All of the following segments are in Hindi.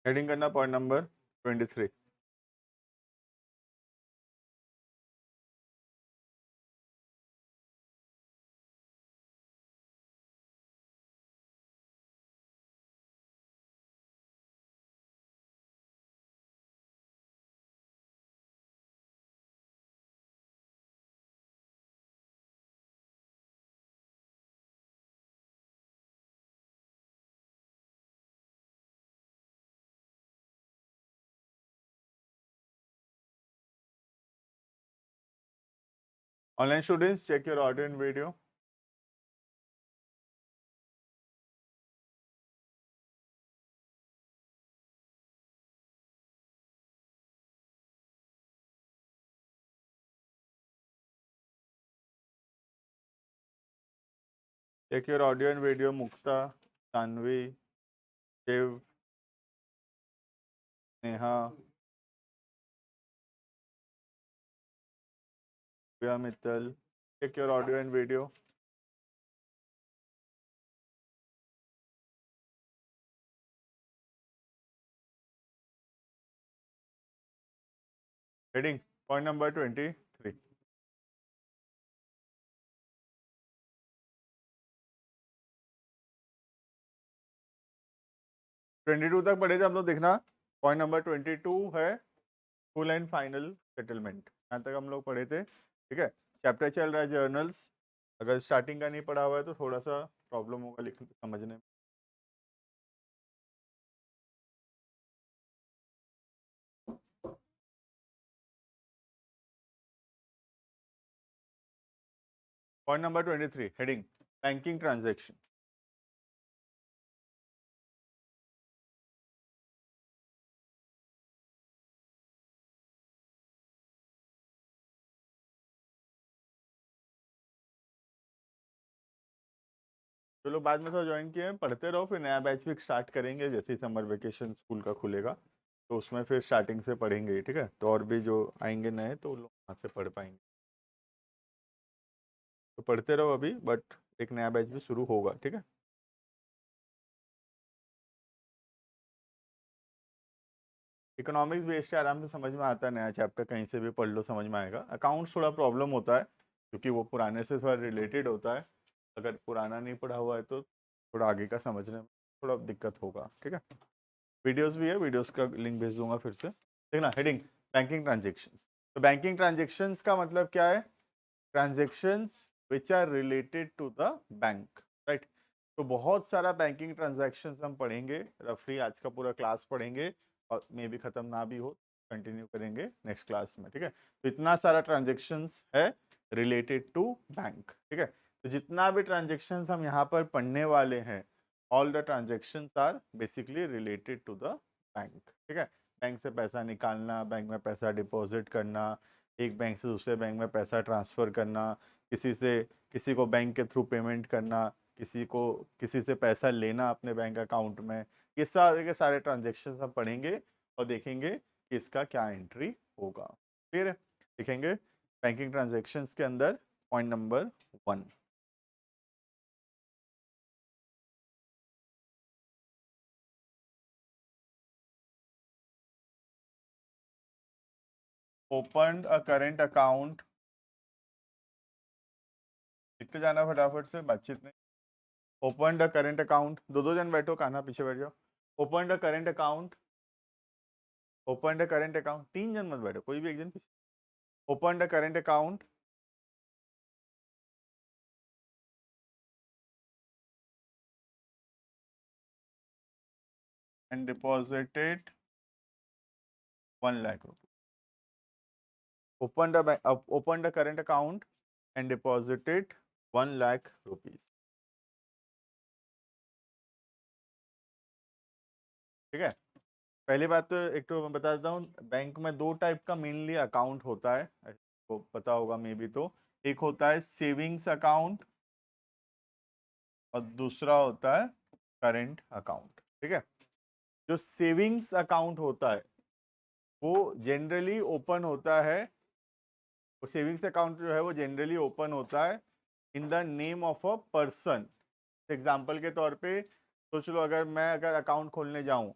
हेडिंग करना point number 23। Online students check your audio and video. Check your audio and video. Mukta, Saanvi, Shiv, Neha, Priya Mittal. Check your audio and video. Heading point number 23। 22 तक पढ़े थे हम लोग, देखना पॉइंट नंबर 22 है फुल एंड फाइनल सेटलमेंट। यहाँ तक हम लोग पढ़े थे, ठीक है। चैप्टर चल रहा है जर्नल्स। अगर स्टार्टिंग का नहीं पढ़ा हुआ है तो थोड़ा सा प्रॉब्लम होगा लिखने समझने में। Point number 23 heading banking transaction. जो लोग बाद में तो ज्वाइन किए हैं पढ़ते रहो, फिर नया बैच भी स्टार्ट करेंगे जैसे ही समर वेकेशन स्कूल का खुलेगा, तो उसमें फिर स्टार्टिंग से पढ़ेंगे, ठीक है। तो और भी जो आएंगे नए तो लोग वहाँ से पढ़ पाएंगे, तो पढ़ते रहो अभी, बट एक नया बैच भी शुरू होगा, ठीक है। इकोनॉमिक्स बेस्ड आराम से समझ में आता है, नया चैप्टर कहीं से भी पढ़ लो समझ में आएगा। अकाउंट्स थोड़ा प्रॉब्लम होता है क्योंकि वो पुराने से थोड़ा रिलेटेड होता है। अगर पुराना नहीं पढ़ा हुआ है तो थोड़ा आगे का समझने में थोड़ा दिक्कत होगा, ठीक है। वीडियोस भी है, वीडियोस का लिंक भेज दूंगा फिर से। देखना हेडिंग बैंकिंग ट्रांजेक्शन्स। तो बैंकिंग ट्रांजेक्शन्स का मतलब क्या है? Transactions which are related to the bank, right. तो बहुत सारा बैंकिंग ट्रांजेक्शन्स हम पढ़ेंगे, रफली आज का पूरा क्लास पढ़ेंगे, और मे भी खत्म ना भी हो, कंटिन्यू करेंगे नेक्स्ट क्लास में, ठीक है। तो इतना सारा ट्रांजेक्शन्स है रिलेटेड टू बैंक, ठीक है। तो जितना भी ट्रांजेक्शन्स हम यहाँ पर पढ़ने वाले हैं, all the transactions are basically related to the bank, ठीक है। बैंक से पैसा निकालना, बैंक में पैसा डिपॉजिट करना, एक बैंक से दूसरे बैंक में पैसा ट्रांसफ़र करना, किसी से किसी को बैंक के थ्रू पेमेंट करना, किसी को किसी से पैसा लेना अपने बैंक अकाउंट में, ये सारे के सारे ट्रांजेक्शन हम पढ़ेंगे और देखेंगे कि इसका क्या एंट्री होगा। फिर देखेंगे बैंकिंग ट्रांजेक्शन्स के अंदर point number 1। Open a current account. लिखते जाना फटाफट से, बातचीत नहीं। ओपन द करेंट अकाउंट, दो दो जन बैठो, कान्हा पीछे बैठ जाओ। Open the current account. Open the current account, तीन जन मत बैठो, कोई भी एक जन पीछे। Open the current account and deposited 1 lakh rupees. Open the current account and deposited 1 lakh rupees, ठीक है। पहली बात तो एक तो मैं बता देता हूँ, बैंक में दो टाइप का मेनली अकाउंट होता है, आपको पता होगा मे बी। तो एक होता है सेविंग्स अकाउंट और दूसरा होता है करेंट अकाउंट, ठीक है। जो सेविंग्स अकाउंट होता है वो जनरली ओपन होता है, वो सेविंग्स अकाउंट जो है वो जनरली ओपन होता है in the name of a person. Example के तौर पे सोच लो, अगर मैं अकाउंट खोलने जाऊं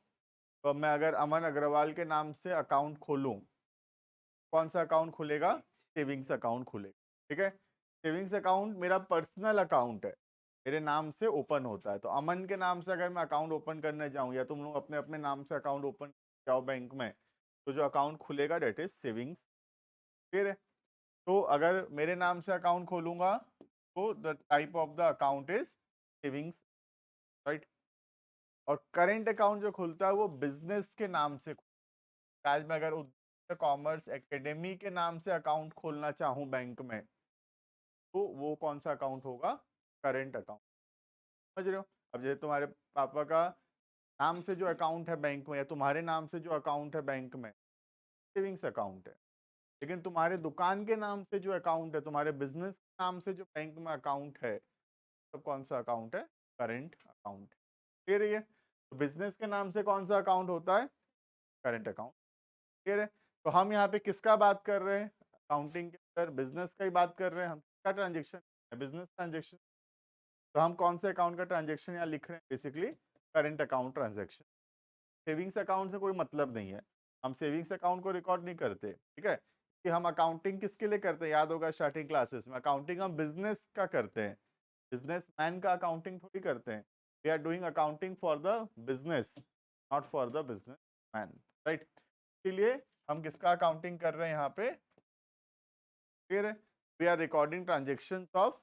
तो अब मैं अगर अमन अग्रवाल के नाम से अकाउंट खोलूं, कौन सा अकाउंट खुलेगा? सेविंग्स अकाउंट खुलेगा। ठीक है, सेविंग्स अकाउंट मेरा पर्सनल अकाउंट है, मेरे नाम से ओपन होता है। तो अमन के नाम से अगर मैं अकाउंट ओपन करने जाऊं, या तुम लोग अपने अपने नाम से अकाउंट ओपन जाओ बैंक में, तो जो अकाउंट खुलेगा डेट इज सेविंग्स। फिर तो अगर मेरे नाम से अकाउंट खोलूंगा तो the type of the account is savings, right. और करेंट अकाउंट जो खुलता है वो बिजनेस के नाम से। आज मैं अगर कॉमर्स एकेडमी के नाम से अकाउंट खोलना चाहूँ बैंक में, तो वो कौन सा अकाउंट होगा? Current account. समझ रहे हो? अब जैसे तुम्हारे पापा का नाम से जो अकाउंट है बैंक में, या तुम्हारे नाम से जो अकाउंट है बैंक में, सेविंग्स अकाउंट है। लेकिन तुम्हारे दुकान के नाम से जो अकाउंट है, तुम्हारे बिजनेस के नाम से जो बैंक में अकाउंट है, तो कौन सा अकाउंट है? Current account. क्लियर है ये? तो बिजनेस के नाम से कौन सा अकाउंट होता है? Current account. क्लियर है? तो हम यहाँ पे किसका बात कर रहे हैं? अकाउंटिंग के अंदर बिजनेस का ही बात कर रहे हैं हम। किसका ट्रांजेक्शन? Business transaction. तो हम कौन से अकाउंट का ट्रांजेक्शन यहाँ लिख रहे हैं? Basically current account transaction. Savings account से कोई मतलब नहीं है, हम सेविंग्स अकाउंट को रिकॉर्ड नहीं करते। ठीक है, कि हम अकाउंटिंग किसके लिए करते हैं? याद होगा स्टार्टिंग क्लासेस में, अकाउंटिंग हम बिजनेस का करते हैं, बिजनेस मैन का अकाउंटिंग थोड़ी करते हैं। We are doing accounting for the business, not for the business man, right. इसलिए हम किसका अकाउंटिंग कर रहे हैं यहाँ पे? फिर we are recording transaction of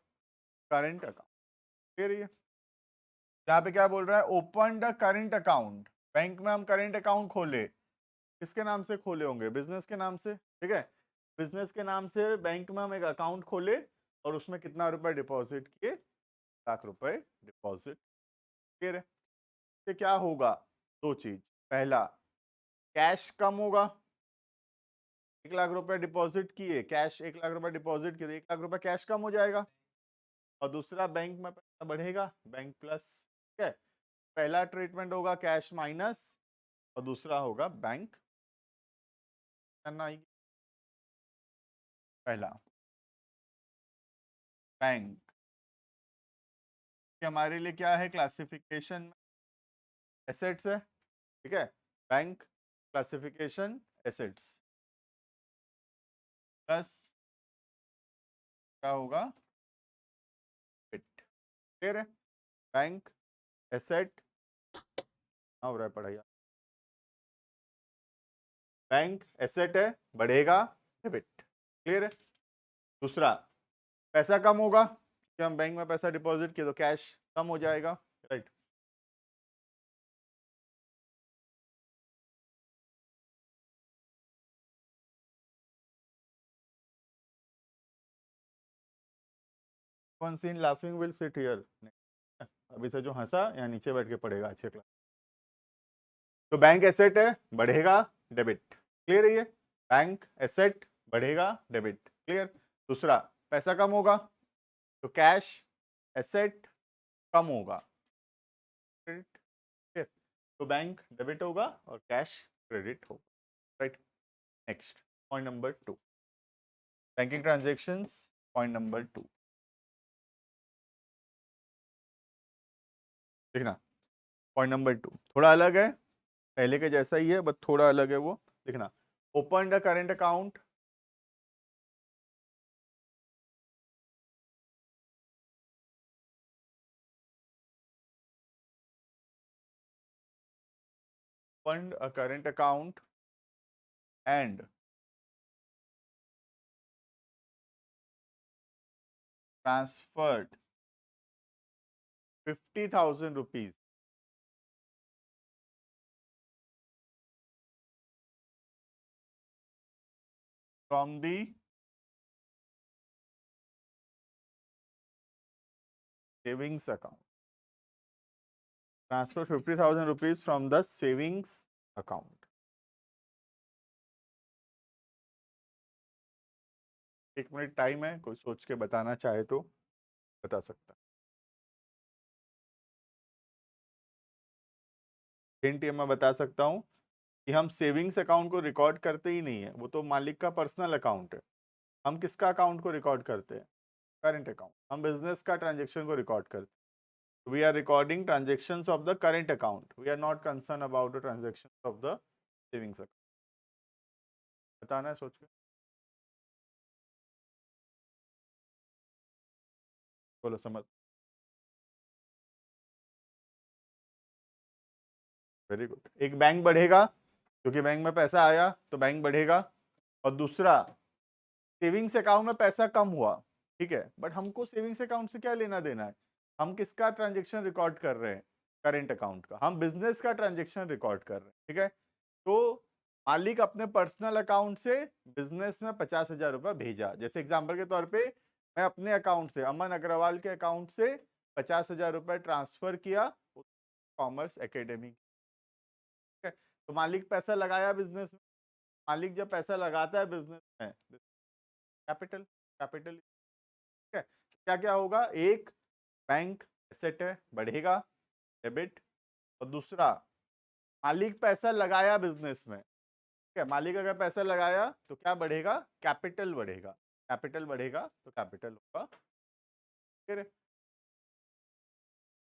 current account. फिर ये यहाँ पे क्या बोल रहा है? Open the current account. Bank में हम करेंट अकाउंट खोले, किसके नाम से खोले होंगे? बिजनेस के नाम से। ठीक है, बिजनेस के नाम से बैंक में हम एक अकाउंट खोले, और उसमें कितना रुपए डिपॉजिट किए? ₹1,00,000 डिपॉजिट। फिर इससे क्या होगा? दो चीज। पहला, कैश कम होगा। ₹1,00,000 डिपॉजिट किए, कैश ₹1,00,000 डिपॉजिट किए, ₹1,00,000 कैश कम हो जाएगा। और दूसरा, बैंक में पैसा बढ़ेगा, बैंक प्लस। ठीक है, पहला ट्रीटमेंट होगा कैश माइनस, और दूसरा होगा बैंक करना ही। पहला, बैंक हमारे लिए क्या है? क्लासिफिकेशन एसेट्स है। ठीक है, बैंक क्लासिफिकेशन एसेट्स प्लस क्या होगा? फिट। क्लियर है? बैंक एसेट हो रहा है पढ़ाई। बैंक एसेट है, बढ़ेगा, डेबिट। क्लियर है? दूसरा, पैसा कम होगा, कि हम बैंक में पैसा डिपॉजिट किए तो कैश कम हो जाएगा, right. One scene laughing will sit here. अभी से जो हंसा यहाँ नीचे बैठ के पढ़ेगा अच्छे क्लास। तो बैंक एसेट है, बढ़ेगा, डेबिट। क्लियर है ये? बैंक एसेट बढ़ेगा, डेबिट। क्लियर? दूसरा, पैसा कम होगा, तो कैश एसेट कम होगा, क्रेडिट। क्लियर? तो बैंक डेबिट होगा और कैश क्रेडिट होगा, right. Next, point number 2, banking transactions. Point number 2 देखना। पॉइंट नंबर 2 थोड़ा अलग है, पहले के जैसा ही है बट थोड़ा अलग है वो। देखना, open the current account, opened a current account and transferred 50,000 rupees from the savings account. Transfer 50,000 rupees from the savings account. एक मिनट टाइम है, कोई सोच के बताना चाहे तो बता सकता है। हिंट ये मैं बता सकता हूँ कि हम सेविंग्स अकाउंट को रिकॉर्ड करते ही नहीं है, वो तो मालिक का पर्सनल अकाउंट है। हम किसका अकाउंट को रिकॉर्ड करते हैं? Current account. हम बिजनेस का ट्रांजेक्शन को रिकॉर्ड करते हैं। We are recording transactions of the current account. We are not concerned about the transactions of the savings account. बताना है सोच के, बोलो समझ। Very good. एक बैंक बढ़ेगा क्योंकि बैंक में पैसा आया तो बैंक बढ़ेगा, और दूसरा सेविंग्स अकाउंट में पैसा कम हुआ, ठीक है, बट हमको सेविंग्स अकाउंट से क्या लेना देना है? हम किसका ट्रांजेक्शन रिकॉर्ड कर रहे हैं? करेंट अकाउंट का। हम बिजनेस का ट्रांजेक्शन रिकॉर्ड कर रहे हैं, ठीक है। तो मालिक अपने पर्सनल अकाउंट से बिजनेस में 50,000 रुपया भेजा, जैसे एग्जाम्पल के तौर पे मैं अपने अकाउंट से, अमन अग्रवाल के अकाउंट से 50,000 रुपया ट्रांसफर किया कॉमर्स एकेडमी, ठीक है। तो मालिक पैसा लगाया बिजनेस में। मालिक जब पैसा लगाता है बिजनेस में, कैपिटल, कैपिटल, ठीक है। क्या क्या होगा? एक, बैंक एसेट है, बढ़ेगा, डेबिट। और दूसरा, मालिक पैसा लगाया बिजनेस में, ठीक है। मालिक अगर पैसा लगाया तो क्या बढ़ेगा? कैपिटल बढ़ेगा। कैपिटल बढ़ेगा तो कैपिटल होगा। फिर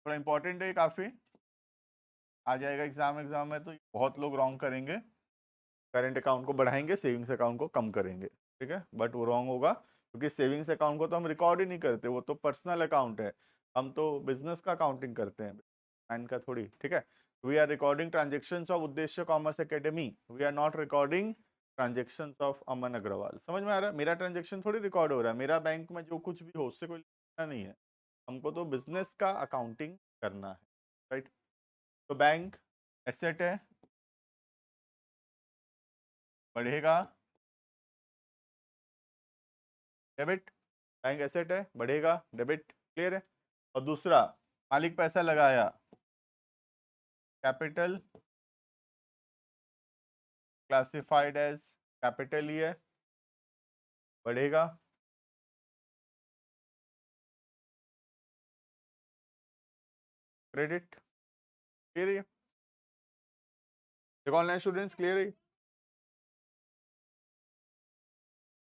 थोड़ा इंपॉर्टेंट है काफी, आ जाएगा एग्जाम एग्जाम में, तो बहुत लोग रॉन्ग करेंगे। करेंट अकाउंट को बढ़ाएंगे, सेविंग्स अकाउंट को कम करेंगे, ठीक है, बट वो रॉन्ग होगा, क्योंकि सेविंग्स अकाउंट को तो हम रिकॉर्ड ही नहीं करते, वो तो पर्सनल अकाउंट है। हम तो बिजनेस का अकाउंटिंग करते हैं, बैंक का थोड़ी, ठीक है। We are recording transactions of Uddeshya commerce academy, we are not recording transactions of Aman Agarwal. समझ में आ रहा है? मेरा ट्रांजेक्शन थोड़ी रिकॉर्ड हो रहा है, मेरा बैंक में जो कुछ भी हो उससे कोई लेना नहीं है। हमको तो बिजनेस का अकाउंटिंग करना है, राइट। तो बैंक एसेट है, बढ़ेगा, डेबिट। बैंक एसेट है, बढ़ेगा, डेबिट, क्लियर है। और दूसरा, मालिक पैसा लगाया, कैपिटल, क्लासिफाइड एज कैपिटल ही है, बढ़ेगा। क्रेडिट, क्लियर है। देखो ऑनलाइन स्टूडेंट्स, क्लियर है?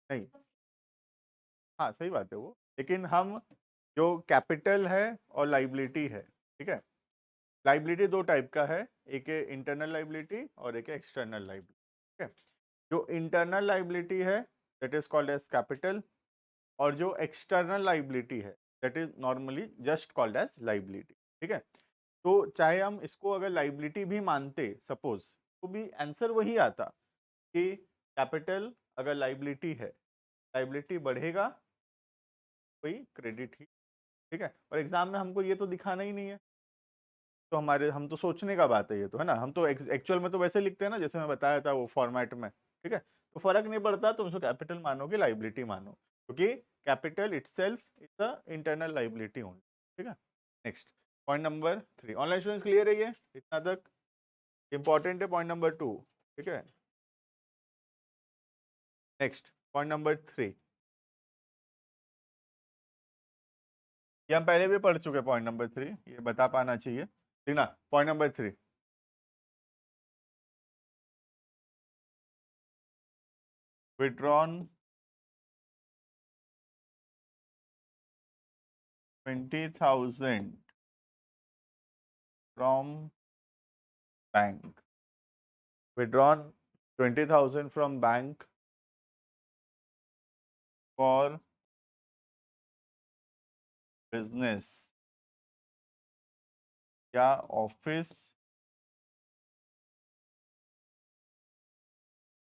नहीं, हाँ सही बात है वो, लेकिन हम जो कैपिटल है और लाइबिलिटी है, ठीक है। लाइबिलिटी दो टाइप का है, एक है इंटरनल लाइबिलिटी और एक है एक्सटर्नल लाइबिलिटी, ठीक है। जो इंटरनल लाइबिलिटी है that is called as capital, और जो एक्सटर्नल लाइबिलिटी है that is normally just called as liability, ठीक है। तो चाहे हम इसको अगर लाइबिलिटी भी मानते सपोज, तो भी आंसर वही आता कि कैपिटल अगर लाइबिलिटी है, लाइबिलिटी बढ़ेगा, वही क्रेडिट ही, ठीक है। और एग्जाम में हमको ये तो दिखाना ही नहीं है, तो हम तो सोचने का बात है ये तो, है ना। हम तो एक्चुअल में तो वैसे लिखते हैं ना, जैसे मैं बताया था वो फॉर्मेट में, ठीक है। तो फर्क नहीं पड़ता तुम उसको कैपिटल मानो कि लाइबिलिटी मानो, क्योंकि capital itself is the internal liability only, ठीक है। Next, point number 3। Online students clear है ये इतना तक? इंपॉर्टेंट है पॉइंट नंबर 2, ठीक है। नेक्स्ट, पॉइंट नंबर 3, ये हम पहले भी पढ़ चुके हैं। पॉइंट नंबर 3 ये बता पाना चाहिए, ठीक ना। Point number 3, withdrawn 20,000 from bank, withdrawn 20,000 from bank for business या ऑफिस,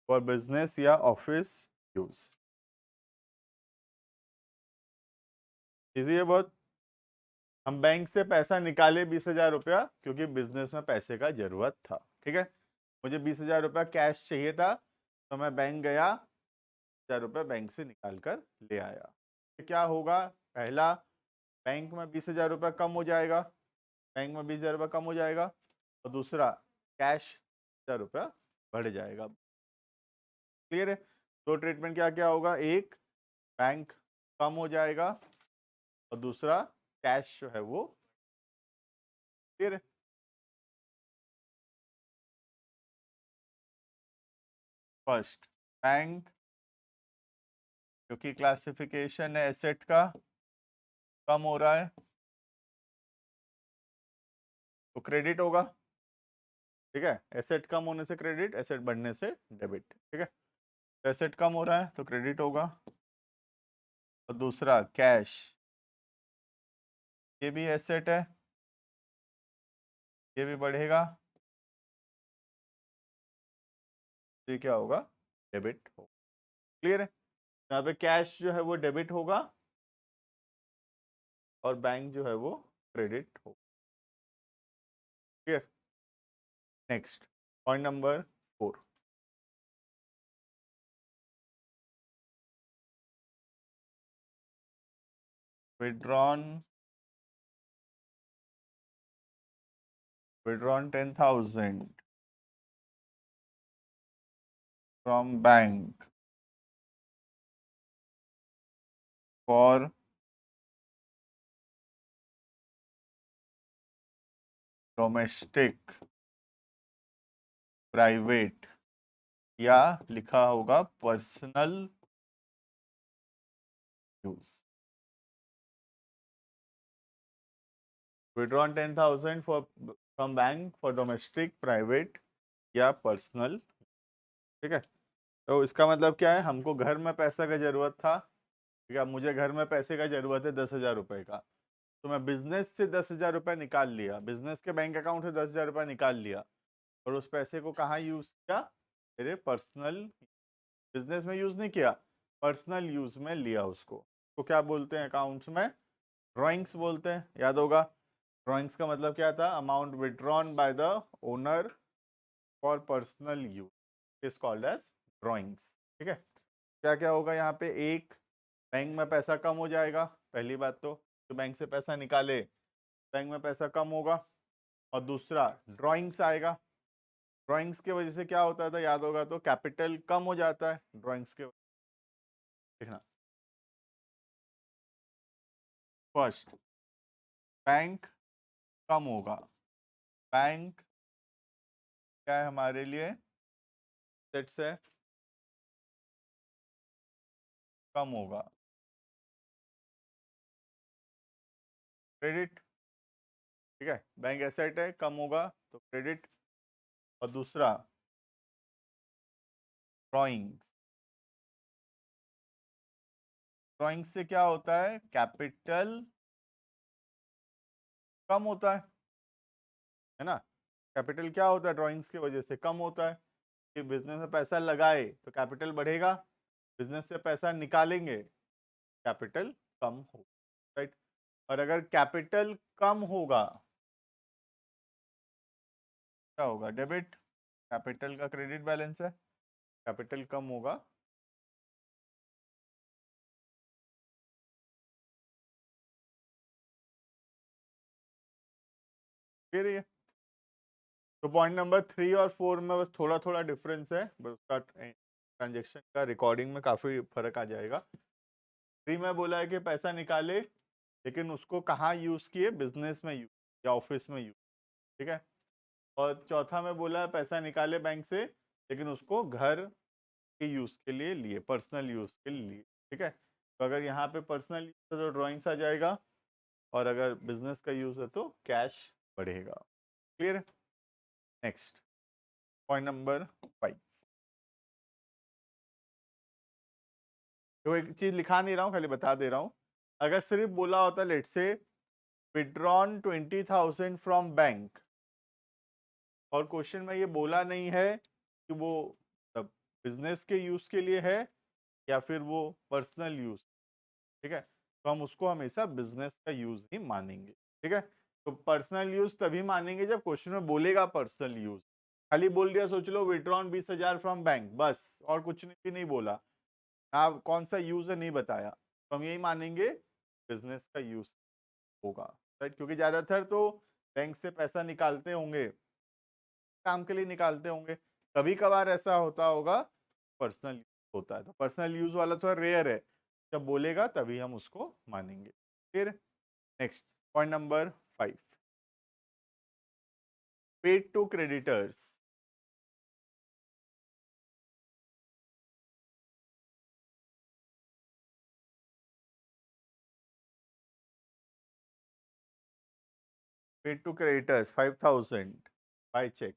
फॉर बिजनेस या ऑफिस यूज। इजी है बहुत। हम बैंक से पैसा निकाले 20,000 रुपया क्योंकि बिजनेस में पैसे का जरूरत था, ठीक है। मुझे 20,000 रुपया कैश चाहिए था, तो मैं बैंक गया, 1,000 रुपया बैंक से निकाल कर ले आया। तो क्या होगा? पहला, बैंक में 20,000 रुपया कम हो जाएगा, बैंक में 20,000 रुपया कम हो जाएगा। और दूसरा, कैश 1,000 रुपया बढ़ जाएगा, क्लियर है। दो ट्रीटमेंट क्या क्या होगा? एक, बैंक कम हो जाएगा, और दूसरा कैश जो है वो, क्लियर है। फर्स्ट, बैंक क्योंकि क्लासिफिकेशन है एसेट का, कम हो रहा है, तो क्रेडिट होगा, ठीक है। एसेट कम होने से क्रेडिट, एसेट बढ़ने से डेबिट, ठीक है। एसेट कम हो रहा है तो क्रेडिट होगा। और दूसरा कैश, ये भी एसेट है, ये भी बढ़ेगा, तो ये क्या होगा, डेबिट होगा। क्लियर है। यहाँ पे कैश जो है वो डेबिट होगा और बैंक जो है वो क्रेडिट होगा। Clear. Next point number 4, withdrawn 10,000 from bank for domestic private, या लिखा होगा personal use. Withdrawn 10,000 for from bank for domestic private या पर्सनल, ठीक है। तो इसका मतलब क्या है, हमको घर में पैसा का जरूरत था, ठीक है। मुझे घर में पैसे का जरूरत है 10,000 रुपए का, तो मैं बिजनेस से 10,000 रुपये निकाल लिया, बिजनेस के बैंक अकाउंट से 10,000 रुपये निकाल लिया, और उस पैसे को कहाँ यूज किया, मेरे पर्सनल, बिजनेस में यूज नहीं किया, पर्सनल यूज में लिया उसको। तो क्या बोलते हैं अकाउंट्स में, ड्राइंग्स बोलते हैं, याद होगा। ड्राइंग्स का मतलब क्या था, amount withdrawn by the owner for personal use is called as drawings, ठीक है। क्या क्या होगा यहाँ पे, एक, बैंक में पैसा कम हो जाएगा, पहली बात तो बैंक से पैसा निकाले, बैंक में पैसा कम होगा। और दूसरा ड्राइंग्स आएगा, ड्राइंग्स की वजह से क्या होता था, याद होगा, तो कैपिटल कम हो जाता है ड्राइंग्स के, देखना। फर्स्ट, बैंक कम होगा, बैंक क्या है हमारे लिए, सेट से कम होगा, क्रेडिट, ठीक है। बैंक एसेट है, कम होगा तो क्रेडिट। और दूसरा ड्राइंग्स, ड्राइंग्स से क्या होता है, कैपिटल कम होता है ना। कैपिटल क्या होता है, ड्राइंग्स की वजह से कम होता है, कि बिजनेस में पैसा लगाए तो कैपिटल बढ़ेगा, बिजनेस से पैसा निकालेंगे कैपिटल कम हो, राइट। और अगर कैपिटल कम होगा, क्या होगा, डेबिट, कैपिटल का क्रेडिट बैलेंस है, कैपिटल कम होगा, फिर ये। तो पॉइंट नंबर 3 और 4 में बस थोड़ा थोड़ा डिफरेंस है, बस उसका ट्रांजेक्शन का रिकॉर्डिंग में काफी फर्क आ जाएगा। 3 में बोला है कि पैसा निकाले, लेकिन उसको कहाँ यूज किए, बिजनेस में यूज या ऑफिस में यूज, ठीक है। और चौथा में बोला है पैसा निकाले बैंक से, लेकिन उसको घर के यूज के लिए लिए, पर्सनल यूज के लिए, ठीक है। तो अगर यहाँ पे पर्सनल यूज है तो ड्राइंग्स आ जाएगा, और अगर बिजनेस का यूज है तो कैश बढ़ेगा। क्लियर। नेक्स्ट पॉइंट नंबर 5, तो एक चीज लिखा नहीं रहा हूँ, खाली बता दे रहा हूँ। अगर सिर्फ बोला होता लेट से विड्रॉन 20,000 फ्रॉम बैंक, और क्वेश्चन में ये बोला नहीं है कि वो बिजनेस के यूज के लिए है या फिर वो पर्सनल यूज, ठीक है, तो हम उसको हमेशा बिजनेस का यूज ही मानेंगे, ठीक है। तो पर्सनल यूज तभी मानेंगे जब क्वेश्चन में बोलेगा पर्सनल यूज। खाली बोल दिया, सोच लो विड्रॉन 20,000 फ्रॉम बैंक, बस, और कुछ भी नहीं बोला, आप कौन सा यूज है नहीं बताया, तो हम यही मानेंगे बिजनेस का यूज होगा, राइट। क्योंकि ज्यादातर तो बैंक से पैसा निकालते होंगे, काम के लिए निकालते होंगे, कभी कभार ऐसा होता होगा पर्सनल होता है, तो पर्सनल यूज वाला थोड़ा रेयर है, जब बोलेगा तभी हम उसको मानेंगे। फिर next point number 5, paid to creditors. Paid to creditors 5,000 by cheque.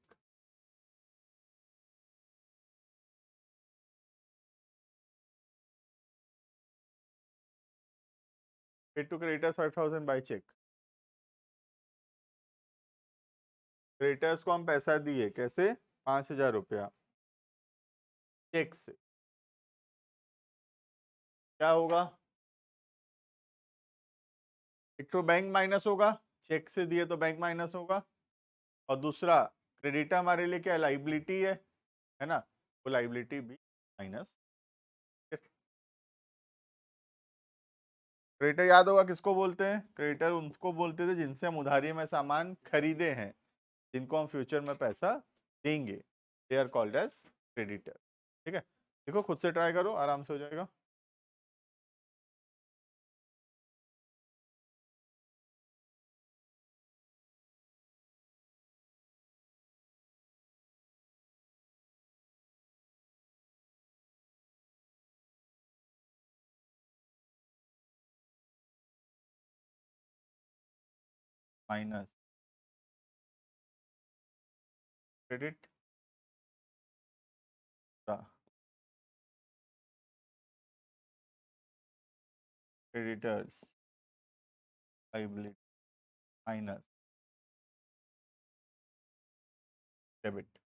Paid to creditors 5,000 by cheque. Creditors को हम पैसा दिए कैसे? 5,000 रुपया चेक से. क्या होगा? एक तो बैंक माइनस होगा, चेक से दिए तो बैंक माइनस होगा, और दूसरा क्रेडिट हमारे लिए क्या लाइबिलिटी है ना, वो लाइबिलिटी भी माइनस. क्रेडिटर याद होगा किसको बोलते हैं? क्रेडिटर उनको बोलते थे जिनसे हम उधारी में सामान खरीदे हैं, जिनको हम फ्यूचर में पैसा देंगे. They are called as creditor. ठीक है, देखो खुद से ट्राई करो, आराम से हो जाएगा. Minus credit creditors liability minus debit.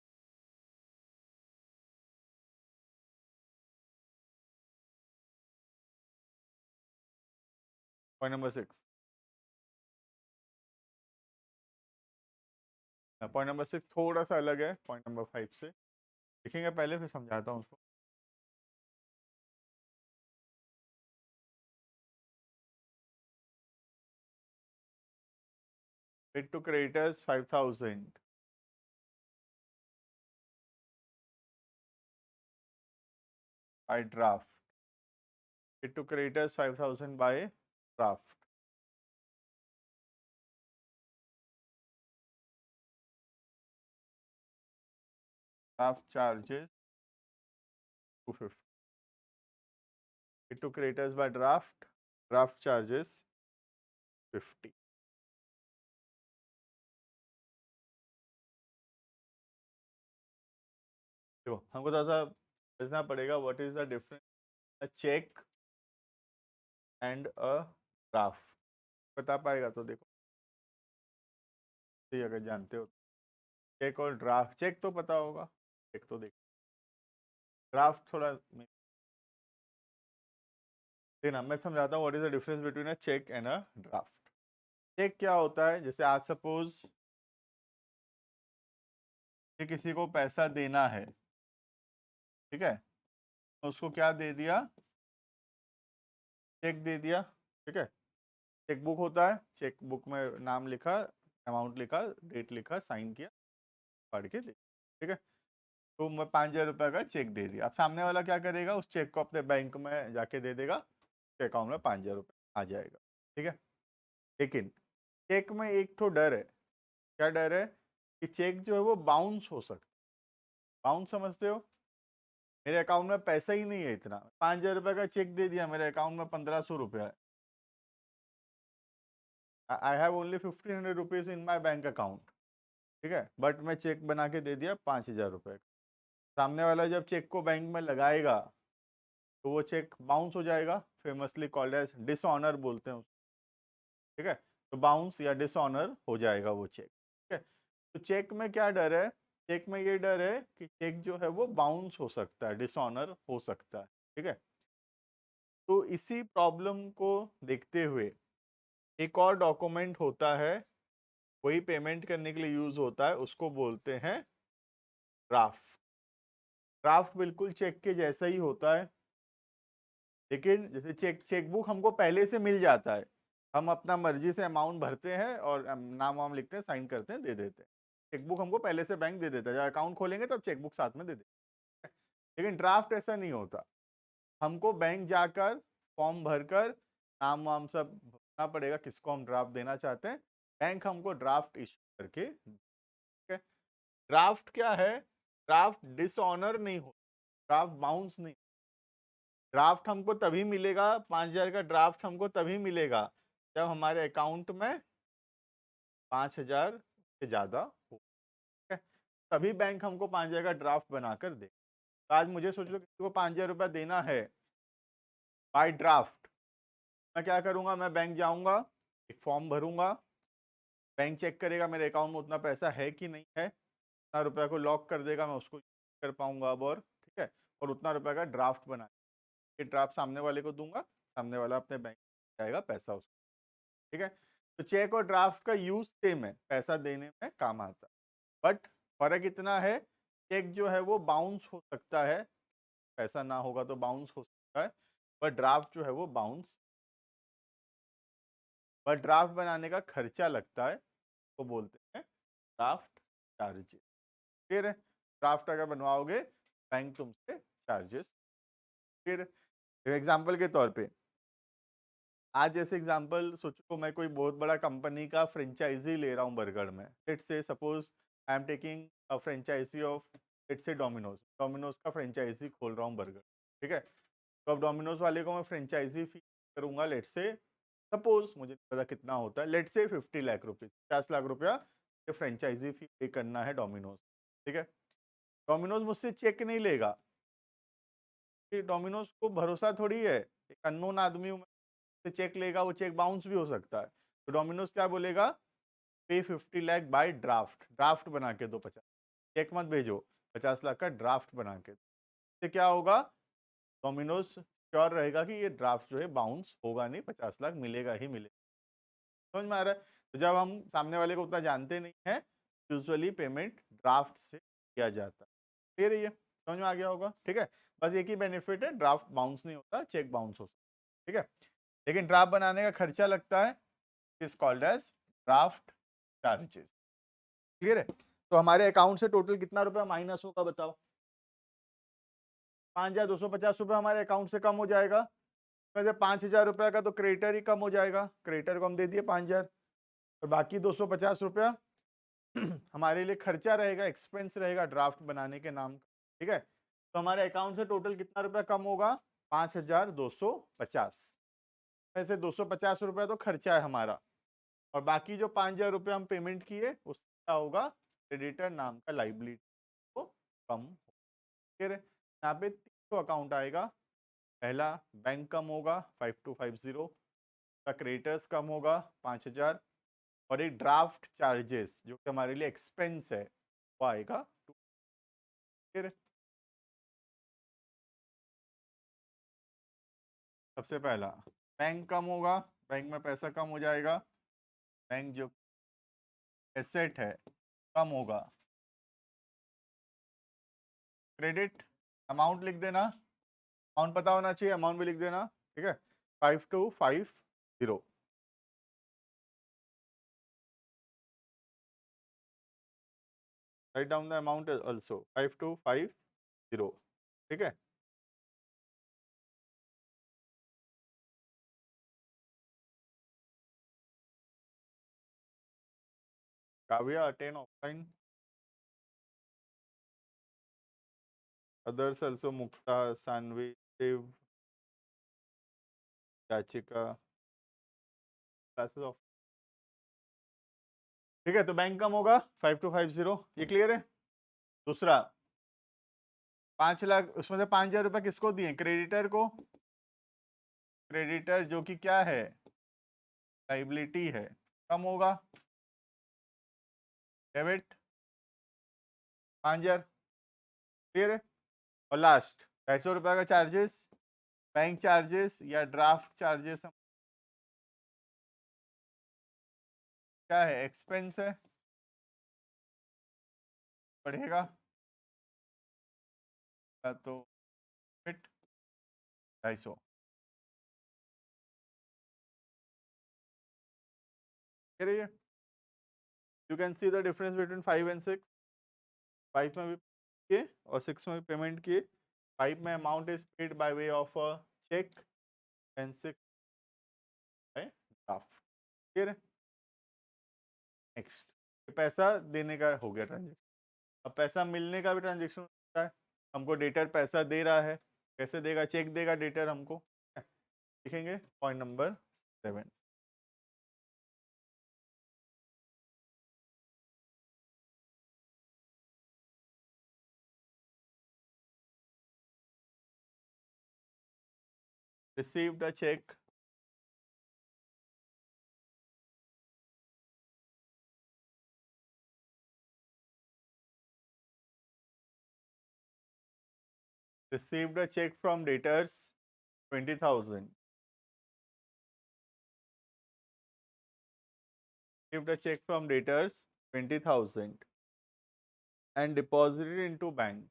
Point number 6. Point number 6 थोड़ा सा अलग है पॉइंट नंबर 5 से. देखेंगे पहले, फिर समझाता हूँ उसको. Paid to creditors 5,000 by draft. Paid to creditors 5,000 by draft. Draft charges 250. Paid to creditors by draft. Draft charges 50. देखो हमको थोड़ा सा समझना पड़ेगा what is the difference a cheque and a draft. बता पाएगा तो देखो, तो अगर जानते हो. चेक और ड्राफ्ट, चेक तो पता होगा, चेक तो देख. ड्राफ्ट थोड़ा देना, मैं समझाता हूँ what is the difference between a cheque and a draft. Cheque क्या होता है? जैसे आज सपोज कि किसी को पैसा देना है, ठीक है, तो उसको क्या दे दिया? चेक दे दिया. ठीक है, चेक बुक होता है, चेक बुक में नाम लिखा, अमाउंट लिखा, डेट लिखा, साइन किया, पढ़ के दे. ठीक है, तो मैं 5,000 रुपये का चेक दे दिया. अब सामने वाला क्या करेगा? उस चेक को अपने बैंक में जाके दे देगा, उसके अकाउंट में 5,000 रुपये आ जाएगा. ठीक है, लेकिन चेक में एक तो डर है. क्या डर है? कि चेक जो है वो बाउंस हो सकता है. बाउंस समझते हो? मेरे अकाउंट में पैसा ही नहीं है इतना, 5,000 रुपये का चेक दे दिया, मेरे अकाउंट में 1,500 रुपया है. I have only 1,500 rupees in my bank account. ठीक है, बट मैं चेक बना के दे दिया 5,000 रुपये. सामने वाला जब चेक को बैंक में लगाएगा तो वो चेक बाउंस हो जाएगा, फेमसली कॉल्ड एज डिसऑनर बोलते हैं. ठीक है, तो बाउंस या डिसऑनर हो जाएगा वो चेक. ठीक है, तो चेक में क्या डर है? चेक में ये डर है कि चेक जो है वो बाउंस हो सकता है, डिसऑनर हो सकता है. ठीक है, तो इसी प्रॉब्लम को देखते हुए एक और डॉक्यूमेंट होता है, वही पेमेंट करने के लिए यूज होता है, उसको बोलते हैं ड्राफ्ट. ड्राफ्ट बिल्कुल चेक के जैसा ही होता है, लेकिन जैसे चेकबुक हमको पहले से मिल जाता है, हम अपना मर्जी से अमाउंट भरते हैं और नाम वाम लिखते हैं, साइन करते हैं, दे देते हैं. चेकबुक हमको पहले से बैंक दे देता है, जब अकाउंट खोलेंगे तब चेकबुक साथ में दे देते हैं. लेकिन ड्राफ्ट ऐसा नहीं होता. हमको बैंक जाकर फॉर्म भरकर नाम वाम सब भरना पड़ेगा, किसको हम ड्राफ्ट देना चाहते हैं. बैंक हमको ड्राफ्ट इशू करके. ठीक है, ड्राफ्ट क्या है? ड्राफ्ट डिसऑनर नहीं हो, ड्राफ्ट बाउंस नहीं. ड्राफ्ट हमको तभी मिलेगा, 5,000 का ड्राफ्ट हमको तभी मिलेगा जब हमारे अकाउंट में 5,000 से ज़्यादा हो, ठीक है, तभी बैंक हमको 5,000 का ड्राफ्ट बनाकर दे। तो आज मुझे सोच लो किसी को 5,000 रुपया देना है बाय ड्राफ्ट, मैं क्या करूँगा, मैं बैंक जाऊँगा, एक फॉर्म भरूँगा, बैंक चेक करेगा मेरे अकाउंट में उतना पैसा है कि नहीं है, उतना रुपया को लॉक कर देगा, मैं उसको कर पाऊँगा अब, और ठीक है, और उतना रुपया का ड्राफ्ट बना के ड्राफ्ट सामने वाले को दूंगा, सामने वाला अपने बैंक जाएगा पैसा उसको, ठीक है। तो चेक और ड्राफ्ट का यूज सेम है, पैसा देने में काम आता है, बट फर्क इतना है, चेक जो है वो बाउंस हो सकता है, पैसा ना होगा तो बाउंस हो सकता है, पर ड्राफ्ट जो है वो बाउंस, पर ड्राफ्ट बनाने का खर्चा लगता है, तो बोलते हैं ड्राफ्ट चार्जेस। फिर ड्राफ्ट अगर बनवाओगे बैंक तुमसे चार्जेस। फिर एग्जाम्पल के तौर पे, आज जैसे एग्जांपल सोचो मैं कोई बहुत बड़ा कंपनी का फ्रेंचाइजी ले रहा हूँ बरगढ़ में, let's say suppose I am taking a franchise of, let's say Domino's, Domino's का फ्रेंचाइजी खोल रहा हूँ बरगढ़, ठीक है। तो अब डोमिनोज वाले को मैं फ्रेंचाइजी फी करूंगा, लेट्स से सपोज, मुझे नहीं पता कितना होता है, let's say 50 lakh rupees, 50 lakh रुपया ये फ्रेंचाइजी फी पे करना है डोमिनोज, ठीक है। डोमिनोज मुझसे चेक नहीं लेगा, कि डोमिनोज को भरोसा थोड़ी है, एक अननोन आदमी हूं मैं, से चेक लेगा, वो चेक बाउंस भी हो सकता है, तो डोमिनोज क्या बोलेगा, पे 50 लाख बाय ड्राफ्ट, ड्राफ्ट बना के दो 50, चेक मत भेजो, 50 लाख का ड्राफ्ट बना के दो। इससे क्या होगा, डोमिनोज श्योर रहेगा कि ये ड्राफ्ट जो है बाउंस होगा नहीं, 50 लाख मिलेगा ही मिलेगा। समझ में आ रहा है। तो जब हम सामने वाले को उतना जानते नहीं है, यूजुअली पेमेंट ड्राफ्ट से किया जाता है, क्लियर है ये, समझ में आ गया होगा, ठीक है। बस एक ही बेनिफिट है, ड्राफ्ट बाउंस नहीं होता, चेक बाउंस होता है, ठीक है। लेकिन ड्राफ्ट बनाने का खर्चा लगता है, is called as draft charges, clear है। तो हमारे अकाउंट से टोटल कितना रुपया माइनस होगा बताओ, 5,250 रुपया हमारे अकाउंट से कम हो जाएगा। वैसे 5,000 रुपया का तो क्रेडिटर ही कम हो जाएगा, क्रेडिटर को हम दे दिए 5,000, और बाकी 250 रुपया हमारे लिए खर्चा रहेगा, एक्सपेंस रहेगा ड्राफ्ट बनाने के नाम का, ठीक है। तो हमारे अकाउंट से टोटल कितना रुपया कम होगा, 5,250, वैसे 250 रुपया तो खर्चा है हमारा, और बाकी जो 5,000 रुपये हम पेमेंट किए उससे क्या होगा, क्रेडिटर नाम का लाइबिलिटी को कम, फिर यहाँ पे 3 अकाउंट आएगा, पहला बैंक कम होगा 5250 का, क्रेडिटर्स कम होगा 5,000, और एक ड्राफ्ट चार्जेस जो कि हमारे लिए एक्सपेंस है वो आएगा 2। फिर सबसे पहला बैंक कम होगा, बैंक में पैसा कम हो जाएगा, बैंक जो एसेट है कम होगा, क्रेडिट अमाउंट लिख देना, अमाउंट पता होना चाहिए, अमाउंट भी लिख देना, ठीक है, 5250, write down the amount also 5250, ठीक है। Kavya attend offline, others also Mukta, Saanvi, Shiv, Yachika, classes of, ठीक है। तो बैंक कम होगा 5250, ये क्लियर है। दूसरा 5 लाख, उसमें से 5,000 रुपये किसको दिए, क्रेडिटर को, क्रेडिटर जो कि क्या है, लाइबिलिटी है, कम होगा, डेबिट 5,000, क्लियर है। और लास्ट 250 का चार्जेस, बैंक चार्जेस या ड्राफ्ट चार्जेस, क्या है, एक्सपेंस है, बढ़ेगा, तो fit 250, you can see the difference between 5 and 6, 5 में भी किए और 6 में भी पेमेंट किए, 5 में amount is paid by way of a cheque and 6 है ड्राफ्ट, क्लियर है। नेक्स्ट पैसा देने का हो गया ट्रांजेक्शन, अब पैसा मिलने का भी ट्रांजेक्शन होता है, हमको डेटर पैसा दे रहा है, कैसे देगा, चेक देगा डेटर हमको, लिखेंगे point number 7। received a check from debtors 20,000. Received a check from debtors 20,000 and deposited into bank.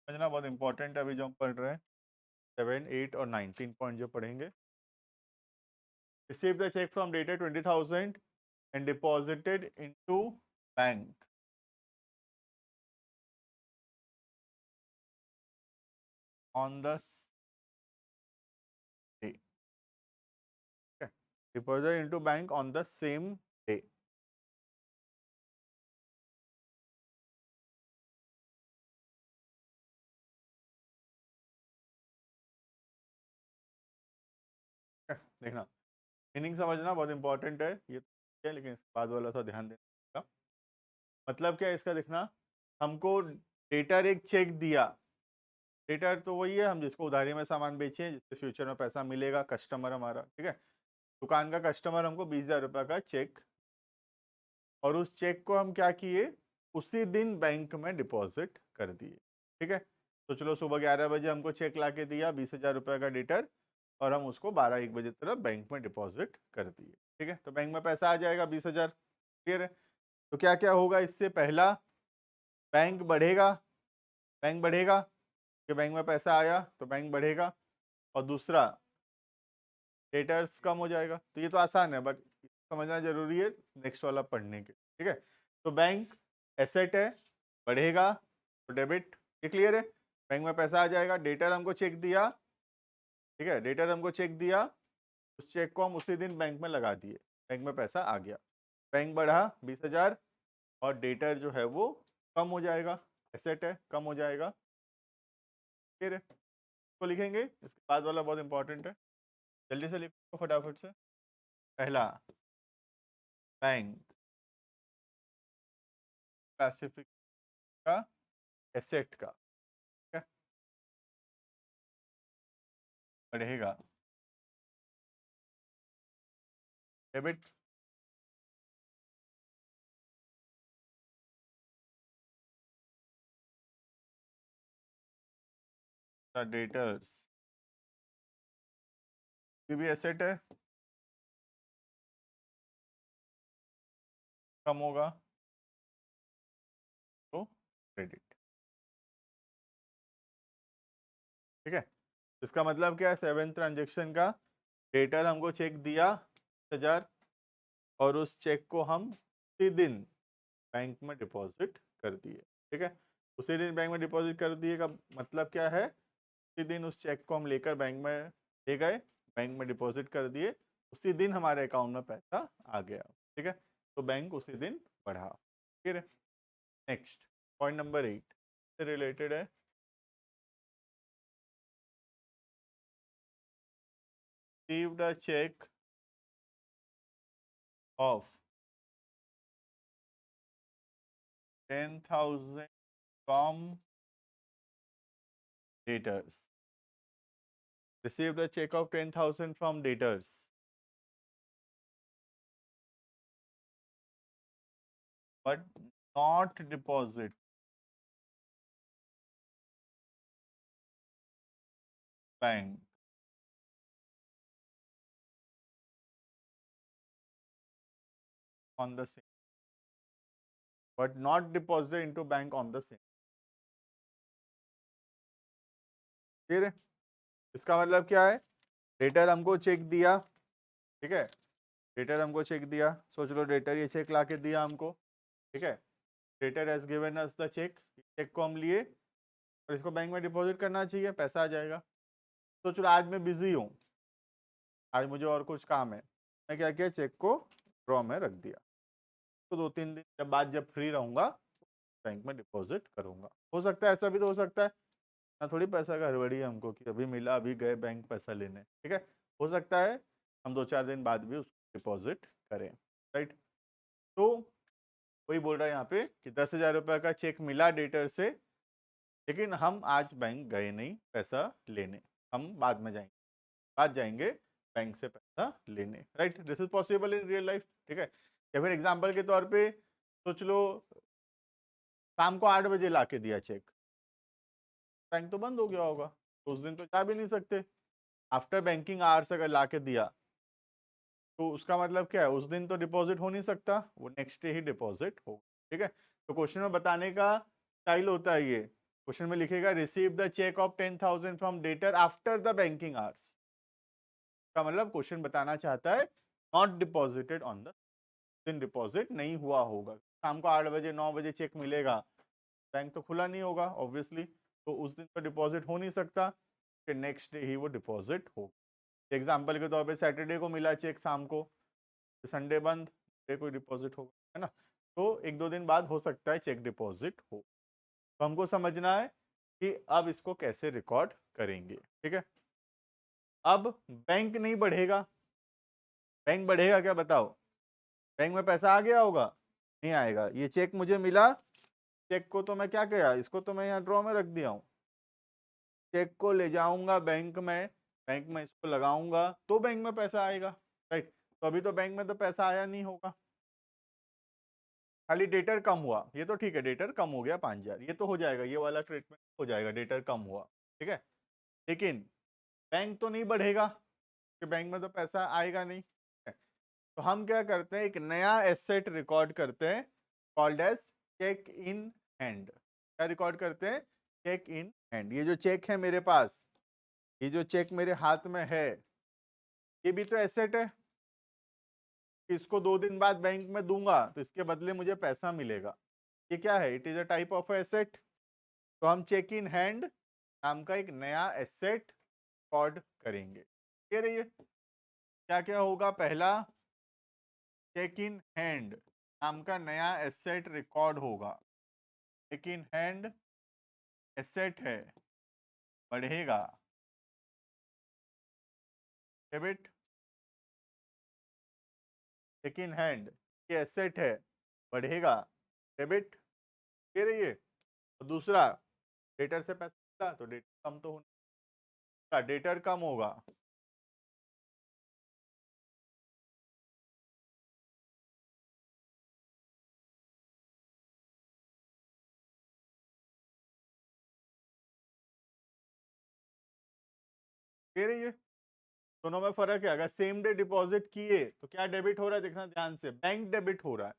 समझना बहुत इंपॉर्टेंट है अभी जो हम पढ़ रहे हैं 7, 8 और 9 3 पॉइंट जो पढ़ेंगे. Received a check from debtor 20,000 and deposited into bank on the day. Okay. Deposited into bank on the same day. देखना मीनिंग समझना बहुत इंपॉर्टेंट है ये है, लेकिन बाद वाला सा ध्यान देना का मतलब क्या है इसका. देखना हमको डेटर एक चेक दिया. डेटर तो वही है हम जिसको उधारी में सामान बेचे जिससे फ्यूचर में पैसा मिलेगा. कस्टमर हमारा, ठीक है. दुकान का कस्टमर हमको 20,000 रुपये का चेक, और उस चेक को हम क्या किए, उसी दिन बैंक में डिपॉजिट कर दिए. ठीक है. तो चलो सुबह 11 बजे हमको चेक ला के दिया 20,000 रुपये का डेटर, और हम उसको 12-1 बजे तरफ बैंक में डिपॉजिट कर दिए. ठीक है. तो बैंक में पैसा आ जाएगा 20,000. क्लियर है. तो क्या क्या होगा इससे. पहला, बैंक बढ़ेगा. बैंक बढ़ेगा कि बैंक में पैसा आया तो बैंक बढ़ेगा. और दूसरा, डेटर्स कम हो जाएगा. तो ये तो आसान है बट समझना जरूरी है नेक्स्ट वाला पढ़ने के. ठीक है. तो बैंक एसेट है, बढ़ेगा तो डेबिट. ये क्लियर है. बैंक में पैसा आ जाएगा. डेटर हमको चेक दिया. ठीक है. डेटर हमको चेक दिया, उस चेक को हम उसी दिन बैंक में लगा दिए. बैंक में पैसा आ गया. बैंक बढ़ा 20,000 और डेटर जो है वो कम हो जाएगा. एसेट है, कम हो जाएगा. क्लियर है. तो लिखेंगे. इसके बाद वाला बहुत इंपॉर्टेंट है. जल्दी से लिखो फटाफट से. पहला, बैंक क्लासिफिक का एसेट का, ठीक है, बढ़ेगा. डेबिट द डेटर्स भी एसेट है, कम होगा तो क्रेडिट. ठीक है. इसका मतलब क्या है. 7th ट्रांजेक्शन का डेटर हमको चेक दिया 10,000 और उस चेक को हम उसी दिन बैंक में डिपॉजिट कर दिए. ठीक है. उसी दिन बैंक में डिपॉजिट कर दिए का मतलब क्या है. उसी दिन उस चेक को हम लेकर बैंक में ले गए, बैंक में डिपॉजिट कर दिए, उसी दिन हमारे अकाउंट में पैसा आ गया. ठीक है. तो बैंक उसी दिन बढ़ा. ठीक है. नेक्स्ट पॉइंट नंबर 8 से रिलेटेड है. received a check of 10,000 from debtors. Received a check of 10,000 from debtors, but not deposit bank on the same. But not deposited into bank on the same. ठीक है. इसका मतलब क्या है. डेटर हमको चेक दिया. ठीक है. डेटर हमको चेक दिया. सोच लो डेटर ये चेक ला के दिया हमको. ठीक है. Debtor has given us the cheque. Cheque को हम लिए और इसको बैंक में डिपॉजिट करना चाहिए, पैसा आ जाएगा. सोच लो आज मैं बिजी हूँ, आज मुझे और कुछ काम है. मैं क्या किया, चेक को ड्रॉ में रख दिया. तो 2-3 दिन जब बाद जब फ्री रहूंगा बैंक में डिपॉजिट करूंगा. हो सकता है ऐसा भी तो हो सकता है ना. थोड़ी पैसा का हड़बड़ी है हमको कि अभी मिला अभी गए बैंक पैसा लेने. ठीक है. हो सकता है हम 2-4 दिन बाद भी उसको डिपॉजिट करें. राइट. तो वही बोल रहा है यहाँ पे कि 10,000 रुपये का चेक मिला डेटर से, लेकिन हम आज बैंक गए नहीं पैसा लेने, हम बाद में जाएंगे, बाद जाएंगे बैंक से पैसा लेने, right. This is possible in real life, ठीक है। या फिर एग्जाम्पल के तौर पे सोच लो शाम को 8 बजे ला के दिया चेक, बैंक तो बंद हो गया होगा, तो उस दिन तो जा भी नहीं सकते। आफ्टर बैंकिंग आवर्स अगर ला के दिया तो उसका मतलब क्या है, उस दिन तो डिपॉजिट हो नहीं सकता, वो नेक्स्ट डे ही डिपॉजिट हो, ठीक है। तो क्वेश्चन में बताने का स्टाइल होता है ये, क्वेश्चन में लिखेगा receive the cheque of 10,000 from debtor after the banking hours, का मतलब क्वेश्चन बताना चाहता है नॉट डिपॉजिटेड ऑन द दिन, डिपॉजिट नहीं हुआ होगा। शाम को 8 बजे 9 बजे चेक मिलेगा, बैंक तो खुला नहीं होगा ऑब्वियसली, तो उस दिन तो डिपॉजिट हो नहीं सकता, कि नेक्स्ट डे ही वो डिपॉजिट हो। एग्जाम्पल के तौर पे सैटरडे को मिला चेक शाम को, तो संडे बंद, डे कोई डिपॉजिट होगा, है ना। तो 1-2 दिन बाद हो सकता है चेक डिपॉजिट हो। तो हमको समझना है कि अब इसको कैसे रिकॉर्ड करेंगे, ठीक है। अब बैंक नहीं बढ़ेगा, बैंक बढ़ेगा क्या बताओ, बैंक में पैसा आ गया होगा, नहीं आएगा। ये चेक मुझे मिला, चेक को तो मैं क्या किया, इसको तो मैं यहाँ ड्रॉ में रख दिया हूँ, चेक को ले जाऊंगा बैंक में, बैंक में इसको लगाऊंगा तो बैंक में पैसा आएगा, राइट। तो अभी तो बैंक में तो पैसा आया नहीं होगा, खाली डेटर कम हुआ, ये तो ठीक है, डेटर कम हो गया 5,000, ये तो हो जाएगा, ये वाला ट्रीटमेंट हो जाएगा, डेटर कम हुआ, ठीक है। लेकिन बैंक तो नहीं बढ़ेगा, कि बैंक में तो पैसा आएगा नहीं, ठीक है? तो हम क्या करते हैं, एक नया एसेट रिकॉर्ड करते हैं, called as cheque in hand. क्या रिकॉर्ड करते हैं, चेक इन हैंड। ये जो चेक है मेरे पास, ये जो चेक मेरे हाथ में है, ये भी तो एसेट है, इसको 2 दिन बाद बैंक में दूंगा तो इसके बदले मुझे पैसा मिलेगा, ये क्या है, it is a type of asset. तो हम चेक इन हैंड नाम का एक नया एसेट रिकॉर्ड करेंगे, ये रहिए क्या क्या होगा। पहला, चेक इन हैंड नाम का नया एसेट रिकॉर्ड होगा, चेक इन हैंड एसेट है, बढ़ेगा, डेबिट, चेक इन हैंड ये एसेट है, बढ़ेगा, डेबिट, ये रहिए। और दूसरा, डेटर से पैसा मिला तो डेटर कम तो होना, डेटर कम होगा, ये रहिए। दोनों में फर्क है, अगर सेम डे डिपॉजिट किए तो क्या डेबिट हो रहा है, देखना ध्यान से, बैंक डेबिट हो रहा है।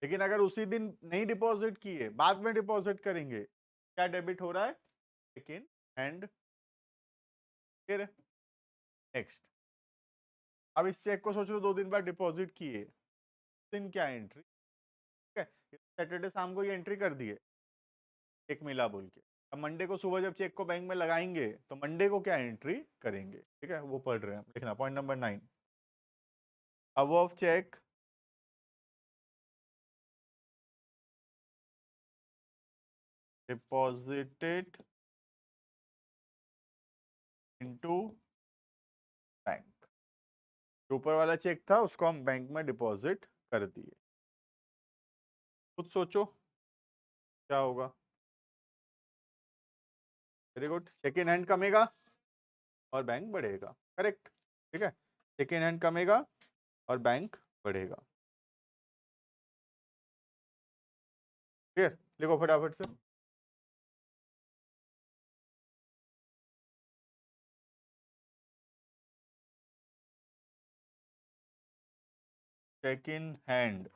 लेकिन अगर उसी दिन नहीं डिपॉजिट किए, बाद में डिपॉजिट करेंगे, क्या डेबिट हो रहा है, लेकिन हैंड। फिर नेक्स्ट, अब इस चेक को सोच लो 2 दिन बाद डिपॉजिट किए, दिन क्या एंट्री, ठीक है, सैटरडे शाम को ये एंट्री कर दिए चेक मिला बोल के। अब मंडे को सुबह जब चेक को बैंक में लगाएंगे तो मंडे को क्या एंट्री करेंगे, ठीक है, वो पढ़ रहे हैं, देखना point number 9, above check deposited into bank. जो ऊपर वाला चेक था उसको हम बैंक में डिपॉजिट कर दिए, खुद सोचो क्या होगा। Very good, cheque in hand कमेगा और बैंक बढ़ेगा, करेक्ट, ठीक है। चेक इन हैंड कमेगा और बैंक बढ़ेगा, क्लियर। लिखो फटाफट से, चेक इन हैंड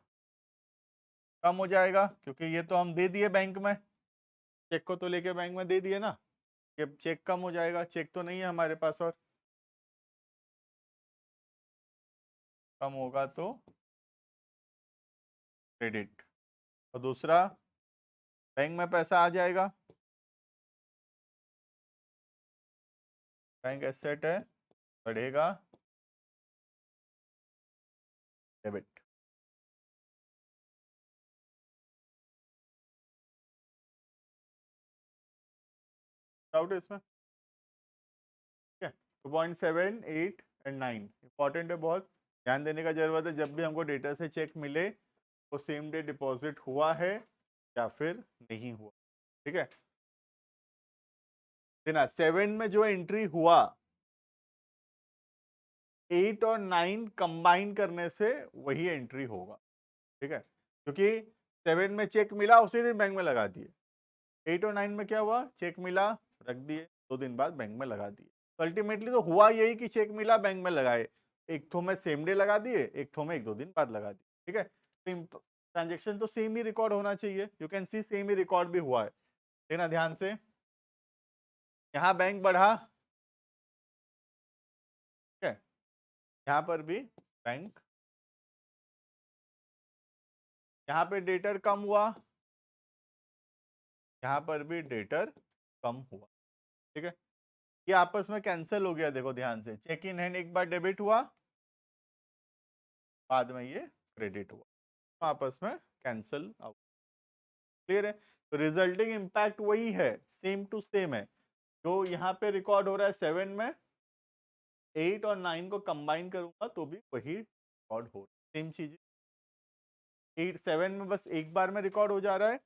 कम हो जाएगा क्योंकि ये तो हम दे दिए बैंक में, चेक को तो लेके बैंक में दे दिए ना, ये चेक कम हो जाएगा, चेक तो नहीं है हमारे पास, और कम होगा तो क्रेडिट। और दूसरा, बैंक में पैसा आ जाएगा, बैंक एसेट है, बढ़ेगा, डेबिट। डाउट है इसमें, ठीक है। तो 0.7, 8 एंड 9 इंपॉर्टेंट है बहुत, ध्यान देने का जरूरत है, जब भी हमको डेटा से चेक मिले वो सेम डे डिपॉजिट हुआ है या फिर नहीं हुआ। ठीक है, देना 7 में जो एंट्री हुआ 8 और 9 कंबाइन करने से वही एंट्री होगा। ठीक है, क्योंकि 7 में चेक मिला उसी दिन बैंक में लगा दिए, 8 और 9 में क्या हुआ, चेक मिला रख दिए, 2 दिन बाद बैंक में लगा दिए। तो अल्टीमेटली तो हुआ यही कि चेक मिला बैंक में लगाए, एक थो में सेम डे लगा दिए, एक थो में 1-2 दिन बाद लगा दिए। ठीक है, तो ट्रांजेक्शन तो सेम ही रिकॉर्ड होना चाहिए, you can see same he record भी हुआ है। देखना ध्यान से, यहाँ बैंक बढ़ा, ठीक है, यहाँ पर भी बैंक, यहाँ पे डेटर कम हुआ, यहाँ पर भी डेटर कम हुआ। ठीक है, ये आपस में कैंसिल हो गया, देखो ध्यान से, चेक इन हैंड एक बार डेबिट हुआ, बाद में ये क्रेडिट हुआ, तो आपस में कैंसिल आउट। क्लियर है, तो रिजल्टिंग इंपैक्ट वही है, सेम टू सेम है। जो यहाँ पे रिकॉर्ड हो रहा है 7 में, 8 और 9 को कंबाइन करूंगा तो भी वही रिकॉर्ड हो, सेम चीज। 7 में बस एक बार में रिकॉर्ड हो जा रहा है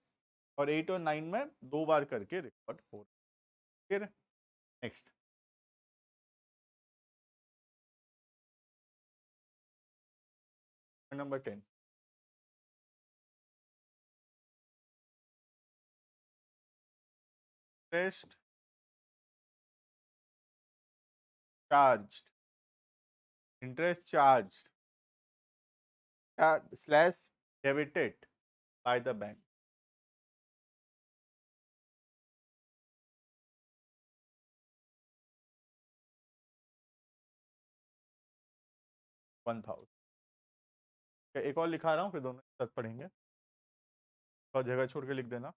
और 8 और 9 में 2 बार करके रिकॉर्ड हो रहा है। क्लियर है, next number 10, interest charge, interest charge slash debited by the bank, 1000। एक और लिखा रहा हूँ, फिर दोनों एक साथ पढ़ेंगे, और जगह छोड़ के लिख देना।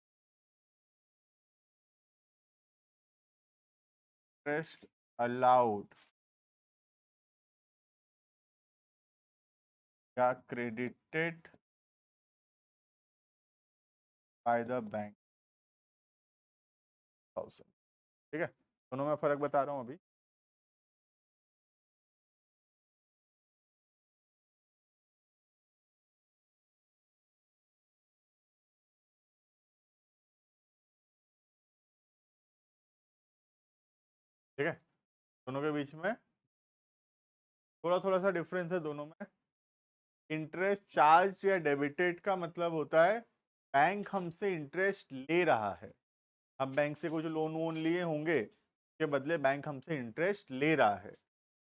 इंटरेस्ट अलाउड या क्रेडिटेड बाय द बैंक 1000। ठीक है, दोनों में फर्क बता रहा हूँ अभी। ठीक है, दोनों के बीच में थोड़ा थोड़ा सा डिफरेंस है दोनों में। इंटरेस्ट चार्ज या डेबिटेड का मतलब होता है बैंक हमसे इंटरेस्ट ले रहा है, हम बैंक से कुछ लोन वोन लिए होंगे, के बदले बैंक हमसे इंटरेस्ट ले रहा है,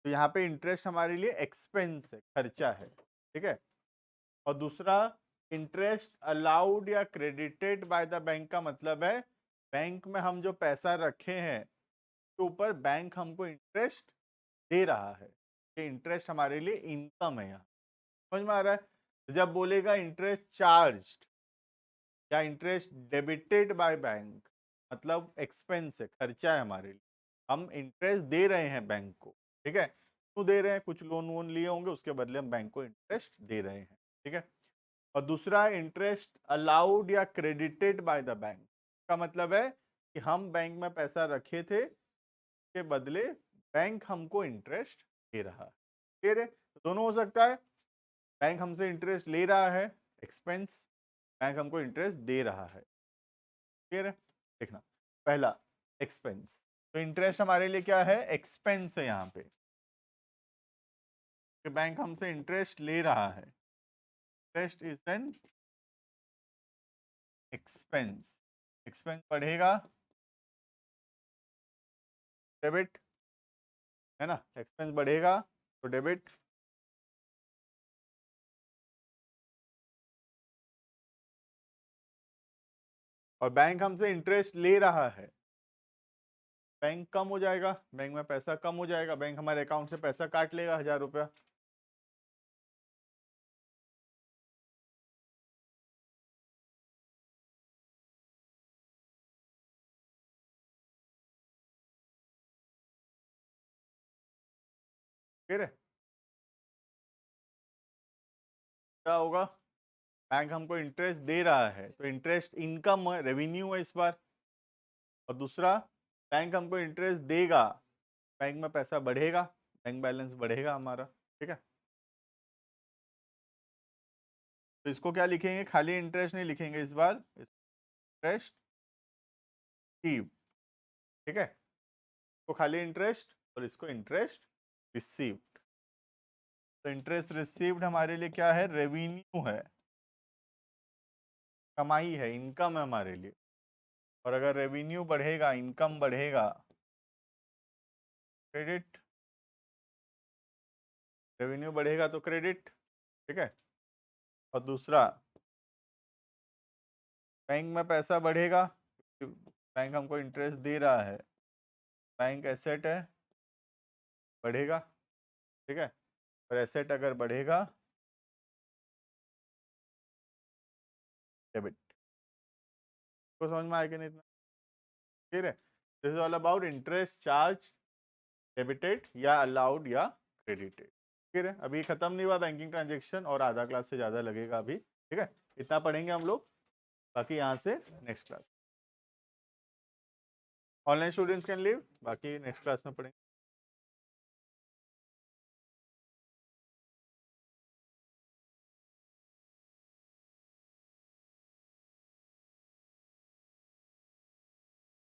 तो यहाँ पे इंटरेस्ट हमारे लिए एक्सपेंस है, खर्चा है। ठीक है, और दूसरा इंटरेस्ट अलाउड या क्रेडिटेड बाय द बैंक का मतलब है बैंक में हम जो पैसा रखे हैं के ऊपर बैंक हमको इंटरेस्ट दे रहा है, ये इंटरेस्ट हमारे लिए इनकम है। यहाँ समझ में आ रहा है, जब बोलेगा इंटरेस्ट चार्ज या इंटरेस्ट डेबिटेड बाय बैंक, मतलब एक्सपेंस है, खर्चा है हमारे लिए, हम इंटरेस्ट दे रहे हैं बैंक को। ठीक है, क्यों दे रहे हैं, कुछ लोन वोन लिए होंगे उसके बदले हम बैंक को इंटरेस्ट दे रहे हैं। ठीक है, और दूसरा इंटरेस्ट अलाउड या क्रेडिटेड बाय द बैंक का मतलब है कि हम बैंक में पैसा रखे थे के बदले बैंक हमको इंटरेस्ट दे रहा है। क्लियर है, तो दोनों हो सकता है, बैंक हमसे इंटरेस्ट ले रहा है एक्सपेंस, बैंक हमको इंटरेस्ट दे रहा है। क्लियर है, देखना पहला एक्सपेंस, तो इंटरेस्ट हमारे लिए क्या है, एक्सपेंस है यहाँ पे, कि बैंक हमसे इंटरेस्ट ले रहा है, interest is an expense, expense बढ़ेगा, डेबिट है ना, एक्सपेंस बढ़ेगा तो डेबिट, और बैंक हमसे इंटरेस्ट ले रहा है, बैंक कम हो जाएगा, बैंक में पैसा कम हो जाएगा, बैंक हमारे अकाउंट से पैसा काट लेगा 1000 रुपया। फिर क्या होगा, बैंक हमको इंटरेस्ट दे रहा है तो इंटरेस्ट इनकम है, रेवेन्यू है इस बार, और दूसरा बैंक हमको इंटरेस्ट देगा, बैंक में पैसा बढ़ेगा, बैंक बैलेंस बढ़ेगा हमारा। ठीक है, तो इसको क्या लिखेंगे, खाली इंटरेस्ट नहीं लिखेंगे इस बार, इंटरेस्ट ठीक है, तो खाली इंटरेस्ट और इसको इंटरेस्ट रिसीव्ड। तो इंटरेस्ट रिसीव्ड हमारे लिए क्या है, रेवेन्यू है, कमाई है, इनकम है हमारे लिए। और अगर रेवेन्यू बढ़ेगा, इनकम बढ़ेगा, क्रेडिट, रेवेन्यू बढ़ेगा तो क्रेडिट, ठीक है। और दूसरा, बैंक में पैसा बढ़ेगा, बैंक हमको इंटरेस्ट दे रहा है, बैंक एसेट है, बढ़ेगा, ठीक है। और एसेट अगर बढ़ेगा, डेबिट। को समझ में आया कि नहीं इतना, ठीक है। This is all about interest charge debited या अलाउड या क्रेडिटेड, ठीक है। अभी खत्म नहीं हुआ बैंकिंग ट्रांजेक्शन, और आधा क्लास से ज़्यादा लगेगा अभी, ठीक है। इतना पढ़ेंगे हम लोग, बाकी यहाँ से next class. Online students can leave, बाकी नेक्स्ट क्लास में पढ़ेंगे।